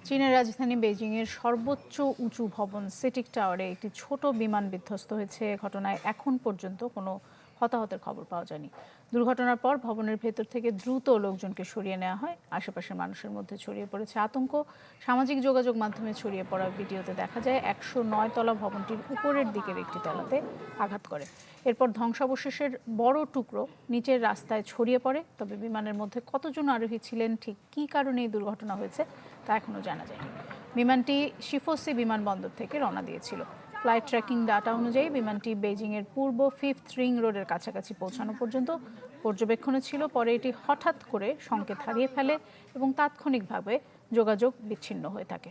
চীনের রাজধানী বেইজিংয়ের সর্বোচ্চ উঁচু ভবন সিটিক টাওয়ারে একটি ছোট বিমান বিধ্বস্ত হয়েছে। ঘটনায় এখন পর্যন্ত কোনো হতাহতের খবর পাওয়া যায়নি। দুর্ঘটনার পর ভবনের ভেতর থেকে দ্রুত লোকজনকে সরিয়ে নেওয়া হয়। আশেপাশের মানুষের মধ্যে ছড়িয়ে পড়েছে আতঙ্ক। সামাজিক যোগাযোগ মাধ্যমে ছড়িয়ে পড়া ভিডিওতে দেখা যায় 109 তলা ভবনটির উপরের দিকের একটি তলাতে আঘাত করে। এরপর ধ্বংসাবশেষের বড় টুকরো নিচের রাস্তায় ছড়িয়ে পড়ে। তবে বিমানের মধ্যে কতজন আরোহী ছিলেন, ঠিক কী কারণে এই দুর্ঘটনা হয়েছে তা এখনও জানা যায়নি। বিমানটি শিফোসি বিমানবন্দর থেকে রওনা দিয়েছিল। ফ্লাইট ট্র্যাকিং ডাটা অনুযায়ী বিমানটি বেইজিংয়ের পূর্ব 5th রিং রোডের কাছাকাছি পৌঁছানো পর্যন্ত পর্যবেক্ষণে ছিল। পরে এটি হঠাৎ করে সংকেত হারিয়ে ফেলে এবং তাৎক্ষণিকভাবে যোগাযোগ বিচ্ছিন্ন হয়ে থাকে।